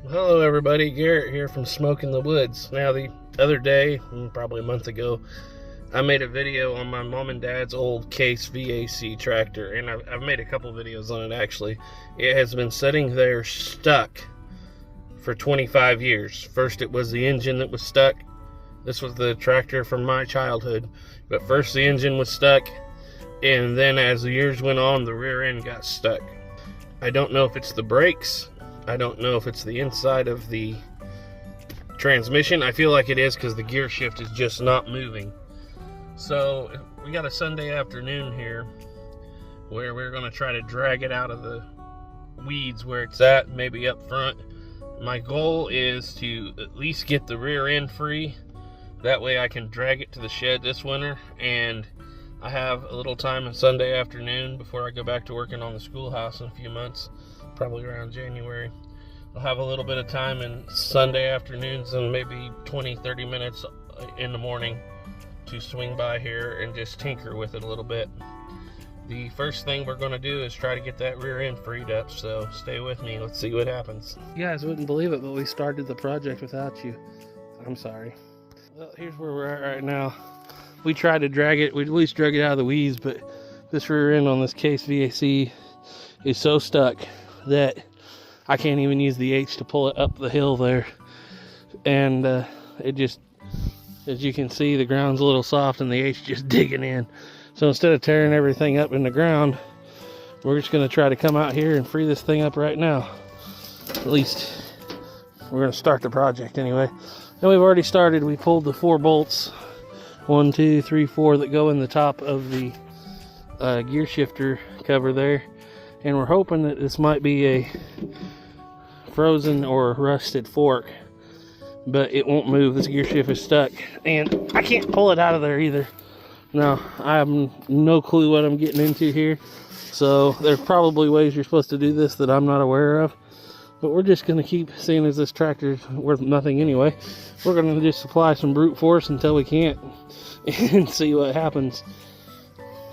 Hello everybody, Garrett here from Smoke in the Woods. Now the other day, probably a month ago, I made a video on my mom and dad's old Case VAC tractor, and I've made a couple videos on it actually. It has been sitting there stuck for 25 years. First it was the engine that was stuck. This was the tractor from my childhood, but first the engine was stuck, and then as the years went on, the rear end got stuck. I don't know if it's the brakes. I don't know if it's the inside of the transmission. I feel like it is because the gear shift is just not moving. So we got a Sunday afternoon here where we're going to try to drag it out of the weeds where it's at, maybe up front. My goal is to at least get the rear end free. That way I can drag it to the shed this winter, and I have a little time on Sunday afternoon before I go back to working on the schoolhouse in a few months, probably around January. I'll have a little bit of time in Sunday afternoons and maybe 20-30 minutes in the morning to swing by here and just tinker with it a little bit. The first thing we're going to do is try to get that rear end freed up, so stay with me. Let's see what happens. You guys wouldn't believe it, but we started the project without you. I'm sorry. Well, here's where we're at right now. We tried to drag it. We at least drug it out of the weeds, but this rear end on this Case VAC is so stuck that I can't even use the H to pull it up the hill there. And it just, as you can see, the ground's a little soft and the H just digging in. So instead of tearing everything up in the ground, we're just going to try to come out here and free this thing up right now. At least we're going to start the project anyway. And we've already started. We pulled the 4 bolts, 1, 2, 3, 4, that go in the top of the gear shifter cover there. And we're hoping that this might be a frozen or rusted fork, but it won't move. This gear shift is stuck, and I can't pull it out of there either. Now, I have no clue what I'm getting into here, so there's probably ways you're supposed to do this that I'm not aware of. But we're just going to keep, seeing as this tractor's worth nothing anyway, we're going to just apply some brute force until we can't and see what happens.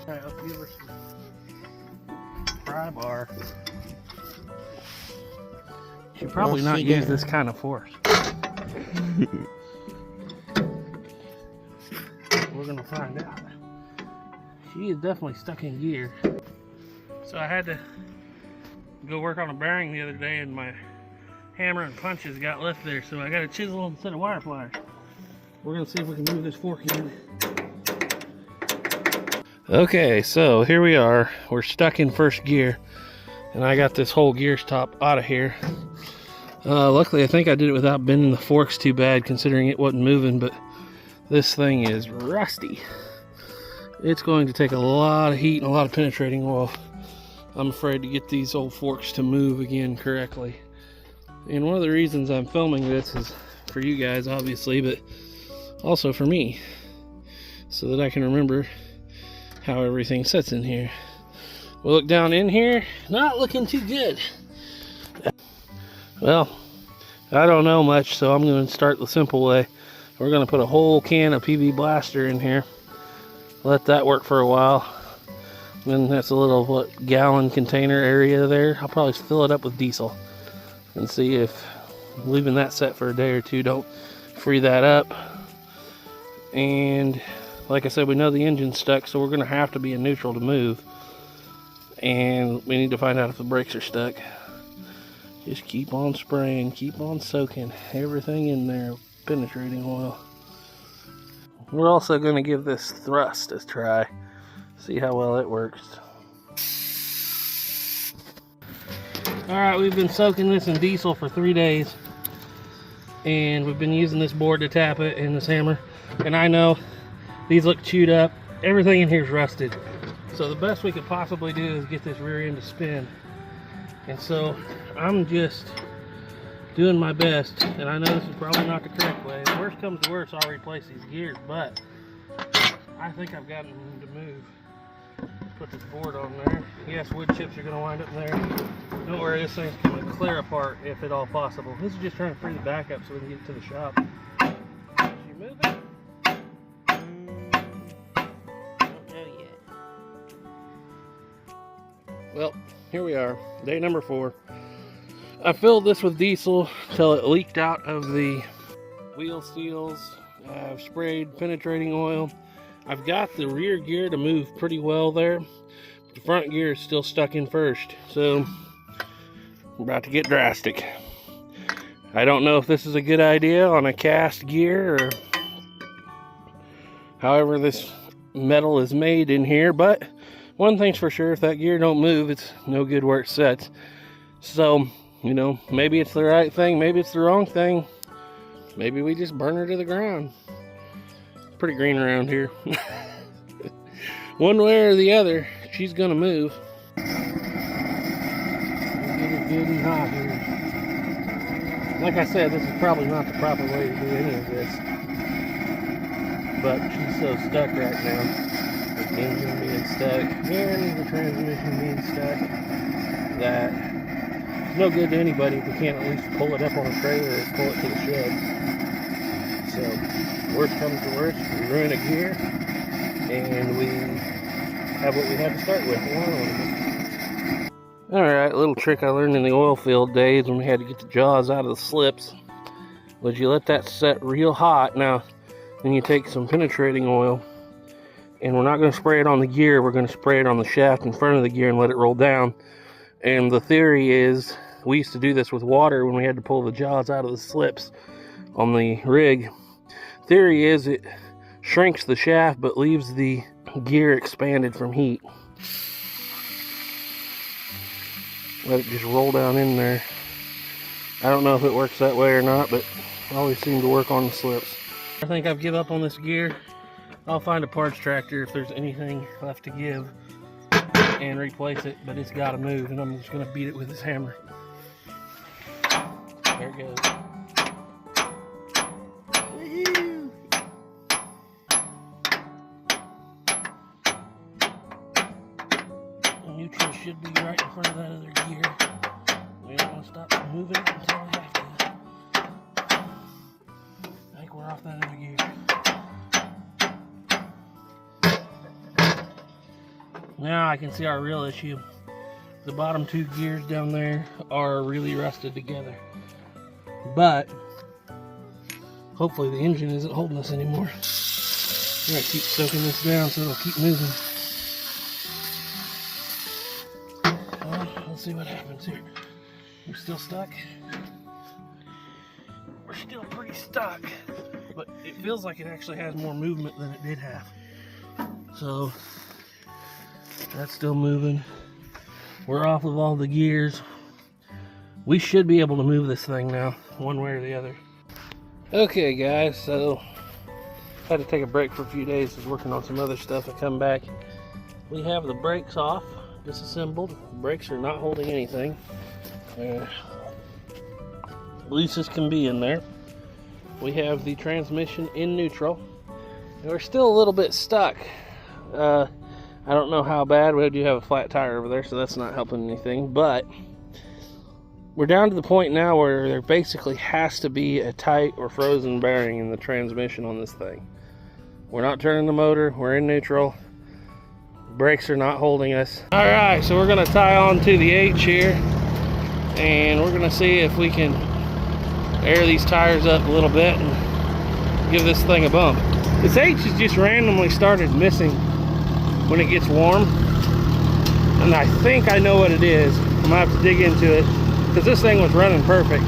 Alright, let's give her some pry bar. Should probably not use this kind of force. We're going to find out. She is definitely stuck in gear. So I had to go work on a bearing the other day, and my hammer and punches got left there, so I got a chisel instead of wire pliers. We're gonna see if we can move this fork in. Okay, so here we are. We're stuck in first gear, and I got this whole gear stop out of here. Luckily, I think I did it without bending the forks too bad, considering it wasn't moving, but this thing is rusty. It's going to take a lot of heat and a lot of penetrating oil. I'm afraid to get these old forks to move again correctly. And one of the reasons I'm filming this is for you guys, obviously, but also for me, so that I can remember how everything sits in here. We'll look down in here, not looking too good. Well, I don't know much, so I'm going to start the simple way. We're going to put a whole can of PV Blaster in here. Let that work for a while. Then that's a little gallon container area there. I'll probably fill it up with diesel and see if leaving that set for a day or two don't free that up. And like I said, we know the engine's stuck, so we're going to have to be in neutral to move. And we need to find out if the brakes are stuck. Just keep on spraying, keep on soaking everything in there, penetrating oil. We're also going to give this thrust a try. See how well it works. Alright, we've been soaking this in diesel for 3 days. And we've been using this board to tap it and this hammer. And I know these look chewed up. Everything in here is rusted. So the best we could possibly do is get this rear end to spin. And so I'm just doing my best. And I know this is probably not the correct way. If worst comes to worst, I'll replace these gears. But I think I've gotten them to move. Put this board on there. Yes, wood chips are going to wind up in there. Don't worry, this thing's going to clear apart if at all possible. This is just trying to free the back up so we can get to the shop. You move it? Don't know yet. Well, here we are, day number 4. I filled this with diesel till it leaked out of the wheel seals. I've sprayed penetrating oil. I've got the rear gear to move pretty well there. The front gear is still stuck in first, so we're about to get drastic. I don't know if this is a good idea on a cast gear or however this metal is made in here, but one thing's for sure, if that gear don't move, it's no good where it sets. So, you know, maybe it's the right thing, maybe it's the wrong thing. Maybe we just burn her to the ground. Pretty green around here. One way or the other, she's gonna move. We'll get it good and hot here. Like I said, this is probably not the proper way to do any of this. But she's so stuck right now. With the engine being stuck and the transmission being stuck that it's no good to anybody if we can't at least pull it up on a trailer or pull it to the shed. So, worst comes to worst, we ruin a gear and we have what we had to start with. Alright, a little trick I learned in the oil field days when we had to get the jaws out of the slips was you let that set real hot. Now, then you take some penetrating oil, and we're not going to spray it on the gear, we're going to spray it on the shaft in front of the gear and let it roll down. And the theory is, we used to do this with water when we had to pull the jaws out of the slips on the rig. Theory is it shrinks the shaft but leaves the gear expanded from heat. Let it just roll down in there. I don't know if it works that way or not, but it always seemed to work on the slips. I think I've given up on this gear. I'll find a parts tractor if there's anything left to give and replace it, but it's got to move, and I'm just going to beat it with this hammer. There it goes. The neutral should be right in front of that other gear. We don't want to stop moving it until we have to. I think we're off that other gear. Now I can see our real issue. The bottom two gears down there are really rusted together. But hopefully the engine isn't holding us anymore. We're gonna keep soaking this down so it'll keep moving. Well, let's see what happens here. We're still stuck. We're still pretty stuck, but it feels like it actually has more movement than it did have. So that's still moving. We're off of all the gears. We should be able to move this thing now, one way or the other. Okay guys, so had to take a break for a few days. I was working on some other stuff. I come back. We have the brakes off, disassembled. The brakes are not holding anything. Loose as can be in there. We have the transmission in neutral. And we're still a little bit stuck. I don't know how bad. We do have a flat tire over there, so that's not helping anything. But we're down to the point now where there basically has to be a tight or frozen bearing in the transmission on this thing. We're not turning the motor. We're in neutral. Brakes are not holding us. All right, so we're going to tie on to the H here, and we're going to see if we can air these tires up a little bit and give this thing a bump. This H has just randomly started missing when it gets warm, and I think I know what it is. I'm gonna have to dig into it because this thing was running perfect,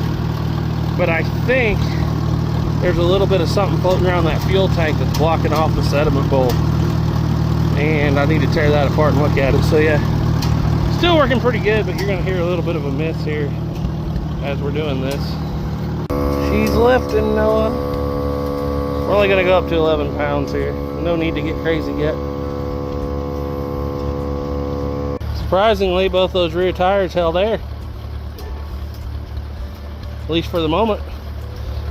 but I think there's a little bit of something floating around that fuel tank that's blocking off the sediment bowl, and I need to tear that apart and look at it. So yeah, still working pretty good, but you're gonna hear a little bit of a miss here as we're doing this. She's lifting, Noah. We're only gonna go up to 11 pounds here. No need to get crazy yet. Surprisingly, both those rear tires held air. At least for the moment.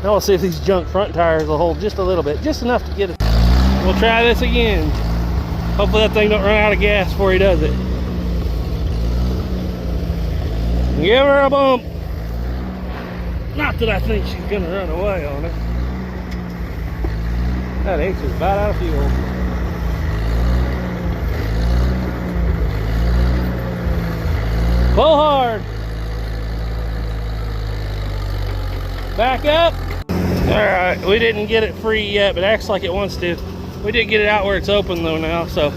Now we'll see if these junk front tires will hold just a little bit, just enough to get it. We'll try this again. Hopefully that thing don't run out of gas before he does it. Give her a bump. Not that I think she's gonna run away on it. That H is about out of fuel. Pull hard. Back up. Alright, we didn't get it free yet, but it acts like it wants to. We did get it out where it's open though now, so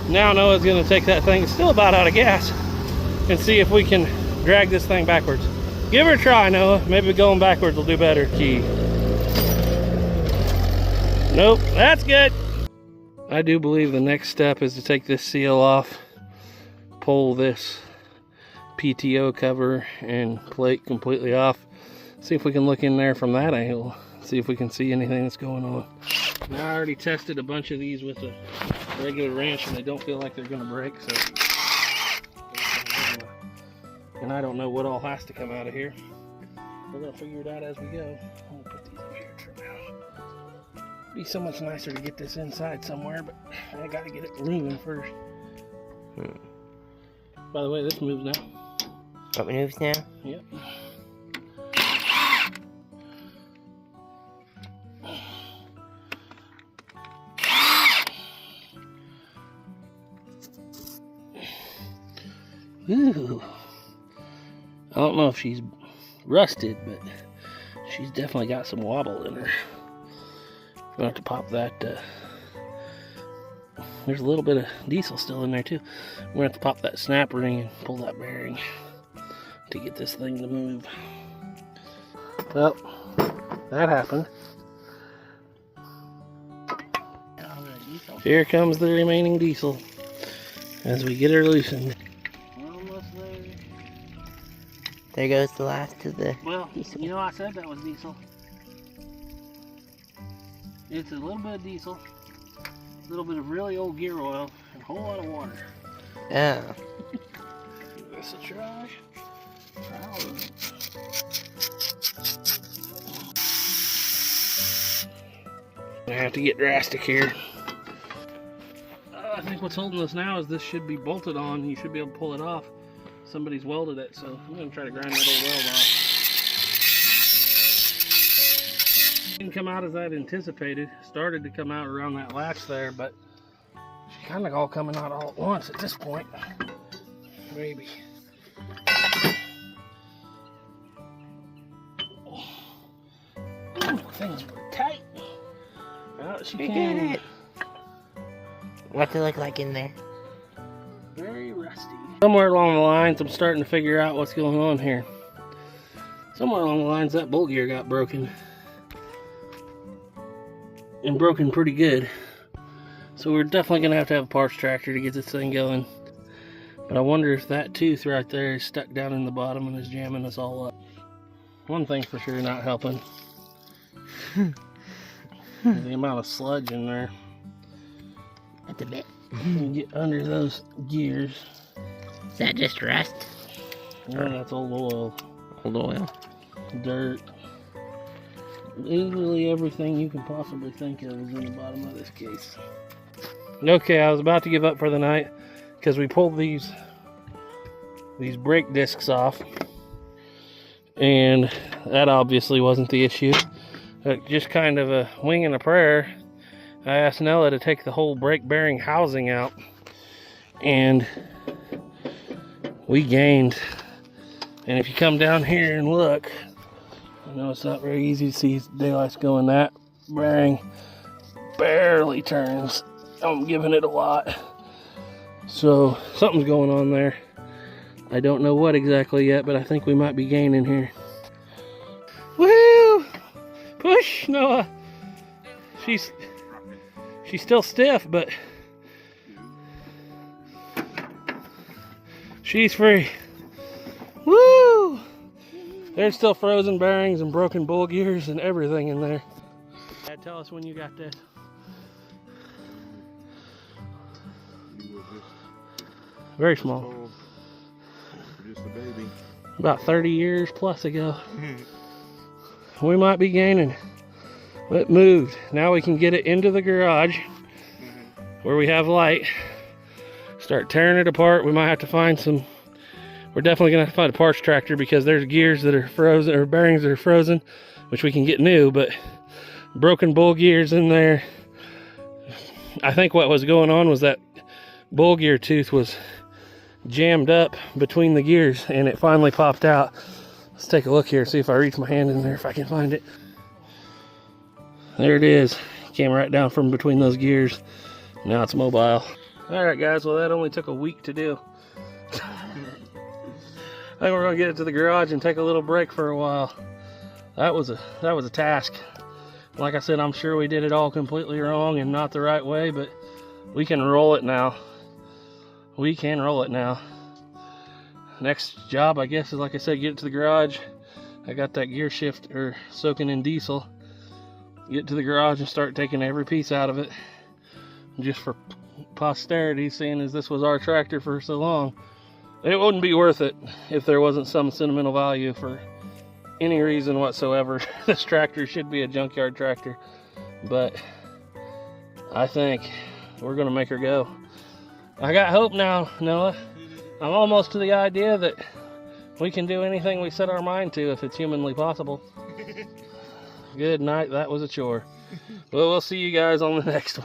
now Noah's gonna take that thing, it's still about out of gas, and see if we can drag this thing backwards. Give her a try, Noah. Maybe going backwards will do better. Key. Nope, that's good. I do believe the next step is to take this seal off, pull this PTO cover and plate completely off. See if we can look in there from that angle. See if we can see anything that's going on. Now, I already tested a bunch of these with a regular wrench and they don't feel like they're gonna break, so. And I don't know what all has to come out of here. We're gonna figure it out as we go. I'm gonna put these up here for now. Be so much nicer to get this inside somewhere, but I gotta get it moving first. By the way, this moves now. What moves now? Yep. Ooh. I don't know if she's rusted, but she's definitely got some wobble in her. We'll have to pop that. There's a little bit of diesel still in there too. We're gonna have to pop that snap ring and pull that bearing to get this thing to move. Well, that happened. Here comes the remaining diesel as we get her loosened. Almost there. There goes the last of the diesel. You know, I said that was diesel. It's a little bit of diesel, a little bit of really old gear oil, and a whole lot of water. Oh. Give this a try. I have to get drastic here. I think what's holding us now is this should be bolted on. You should be able to pull it off. Somebody's welded it, so I'm going to try to grind that old weld off. Didn't come out as I'd anticipated. Started to come out around that latch there, but she's kind of all coming out all at once at this point. Maybe. Ooh, things were tight. Well, she did it. What's it look like in there? Very rusty. Somewhere along the lines, I'm starting to figure out what's going on here. Somewhere along the lines, that bolt gear got broken. And broken pretty good. So we're definitely going to have a parts tractor to get this thing going. But I wonder if that tooth right there is stuck down in the bottom and is jamming us all up. One thing's for sure not helping. The amount of sludge in there. That's a bit. You get under those gears. Is that just rust? Yeah, that's old oil. Old oil. Dirt. Literally everything you can possibly think of is in the bottom of this case. Okay, I was about to give up for the night because we pulled these brake discs off, and that obviously wasn't the issue. Just kind of a wing and a prayer, I asked Nella to take the whole brake bearing housing out, and we gained. And if you come down here and look, I know it's not very easy to see daylight's going. That bearing barely turns. I'm giving it a lot. So something's going on there. I don't know what exactly yet, but I think we might be gaining here. Woo! Push, Noah. She's still stiff, but she's free. Woo! There's still frozen bearings and broken bull gears and everything in there. Dad, tell us when you got this. Very small. Just a baby. About 30 years plus ago. We might be gaining. It moved. Now we can get it into the garage where we have light. Start tearing it apart. We might have to find some. We're definitely gonna have to find a parts tractor because there's gears that are frozen or bearings that are frozen, which we can get new, but broken bull gears in there. I think what was going on was that bull gear tooth was jammed up between the gears and it finally popped out. Let's take a look here, see if I reach my hand in there, if I can find it. There it is. Came right down from between those gears. Now it's mobile. Alright guys, well that only took a week to do. I think we're gonna get it to the garage and take a little break for a while. That was a task. Like I said, I'm sure we did it all completely wrong and not the right way, but we can roll it now. We can roll it now. Next job, I guess, is like I said, get it to the garage. I got that gear shift soaking in diesel. Get to the garage and start taking every piece out of it, just for posterity, seeing as this was our tractor for so long. It wouldn't be worth it if there wasn't some sentimental value for any reason whatsoever. This tractor should be a junkyard tractor, but I think we're gonna make her go. I got hope now, Noah. I'm almost to the idea that we can do anything we set our mind to if it's humanly possible. Good night, that was a chore. Well, we'll see you guys on the next one.